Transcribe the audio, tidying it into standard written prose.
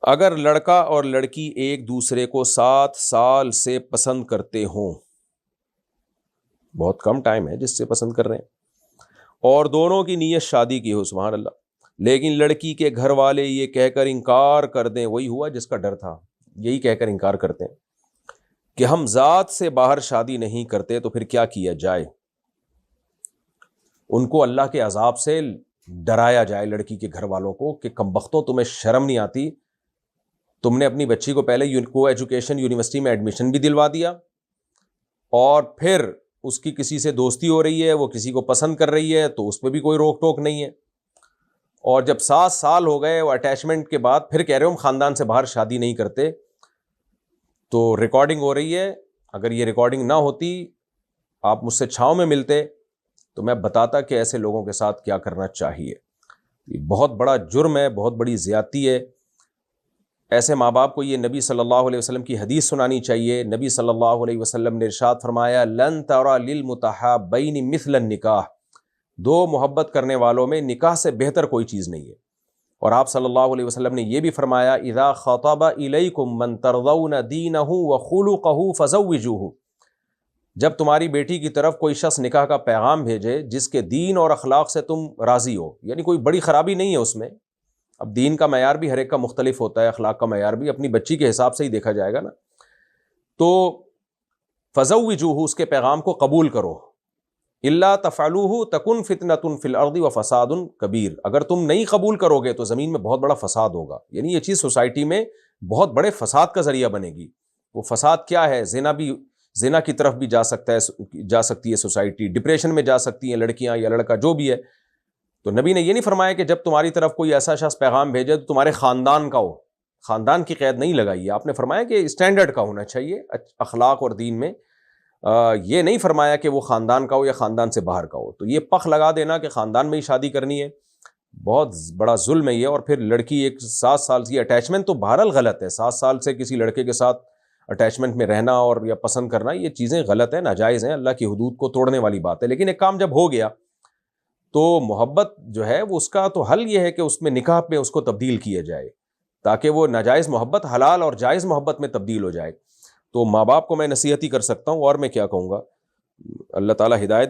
اگر لڑکا اور لڑکی ایک دوسرے کو 7 سال سے پسند کرتے ہوں، بہت کم ٹائم ہے جس سے پسند کر رہے ہیں، اور دونوں کی نیت شادی کی ہو، سبحان اللہ، لیکن لڑکی کے گھر والے یہ کہہ کر انکار کر دیں، وہی ہوا جس کا ڈر تھا، یہی کہہ کر انکار کرتے ہیں کہ ہم ذات سے باہر شادی نہیں کرتے، تو پھر کیا کیا جائے؟ ان کو اللہ کے عذاب سے ڈرایا جائے، لڑکی کے گھر والوں کو، کہ کمبختوں تمہیں شرم نہیں آتی، تم نے اپنی بچی کو پہلے کو ایجوکیشن یونیورسٹی میں ایڈمیشن بھی دلوا دیا، اور پھر اس کی کسی سے دوستی ہو رہی ہے، وہ کسی کو پسند کر رہی ہے، تو اس پہ بھی کوئی روک ٹوک نہیں ہے، اور جب 7 سال ہو گئے وہ اٹیچمنٹ کے بعد پھر کہہ رہے ہو ہم خاندان سے باہر شادی نہیں کرتے، تو ریکارڈنگ ہو رہی ہے، اگر یہ ریکارڈنگ نہ ہوتی، آپ مجھ سے چھاؤں میں ملتے، تو میں بتاتا کہ ایسے لوگوں کے ساتھ کیا کرنا چاہیے۔ یہ بہت بڑا جرم ہے، بہت بڑی زیادتی ہے۔ ایسے ماں باپ کو یہ نبی صلی اللہ علیہ وسلم کی حدیث سنانی چاہیے۔ نبی صلی اللہ علیہ وسلم نے ارشاد فرمایا، لن ترى للمتحابین مثل النکاح، دو محبت کرنے والوں میں نکاح سے بہتر کوئی چیز نہیں ہے۔ اور آپ صلی اللہ علیہ وسلم نے یہ بھی فرمایا، اذا خطب الیکم من ترضون دینہ وخلقہ فزوجوہ، جب تمہاری بیٹی کی طرف کوئی شخص نکاح کا پیغام بھیجے جس کے دین اور اخلاق سے تم راضی ہو، یعنی کوئی بڑی خرابی نہیں ہے اس میں، اب دین کا معیار بھی ہر ایک کا مختلف ہوتا ہے، اخلاق کا معیار بھی اپنی بچی کے حساب سے ہی دیکھا جائے گا نا، تو فزوجوہ، اس کے پیغام کو قبول کرو، الا تفعلوہ تکن فتنۃ فی الارض وفساد کبیر، اگر تم نہیں قبول کرو گے تو زمین میں بہت بڑا فساد ہوگا، یعنی یہ چیز سوسائٹی میں بہت بڑے فساد کا ذریعہ بنے گی۔ وہ فساد کیا ہے؟ زنا کی طرف بھی جا سکتی ہے سوسائٹی، ڈپریشن میں جا سکتی ہیں لڑکیاں یا لڑکا جو بھی ہے۔ تو نبی نے یہ نہیں فرمایا کہ جب تمہاری طرف کوئی ایسا شخص پیغام بھیجے تو تمہارے خاندان کا ہو، خاندان کی قید نہیں لگائی ہے، آپ نے فرمایا کہ اسٹینڈرڈ کا ہونا چاہیے اخلاق اور دین میں، یہ نہیں فرمایا کہ وہ خاندان کا ہو یا خاندان سے باہر کا ہو۔ تو یہ پخ لگا دینا کہ خاندان میں ہی شادی کرنی ہے، بہت بڑا ظلم ہے یہ۔ اور پھر لڑکی ایک 7 سال کی اٹیچمنٹ تو بہرحال غلط ہے، 7 سال سے کسی لڑکے کے ساتھ اٹیچمنٹ میں رہنا اور یا پسند کرنا، یہ چیزیں غلط ہیں، ناجائز ہیں، اللہ کی حدود کو توڑنے والی بات ہے۔ لیکن ایک کام جب ہو گیا تو محبت جو ہے وہ اس کا تو حل یہ ہے کہ اس میں نکاح پہ اس کو تبدیل کیا جائے، تاکہ وہ ناجائز محبت حلال اور جائز محبت میں تبدیل ہو جائے۔ تو ماں باپ کو میں نصیحت ہی کر سکتا ہوں، اور میں کیا کہوں گا، اللہ تعالیٰ ہدایت دے۔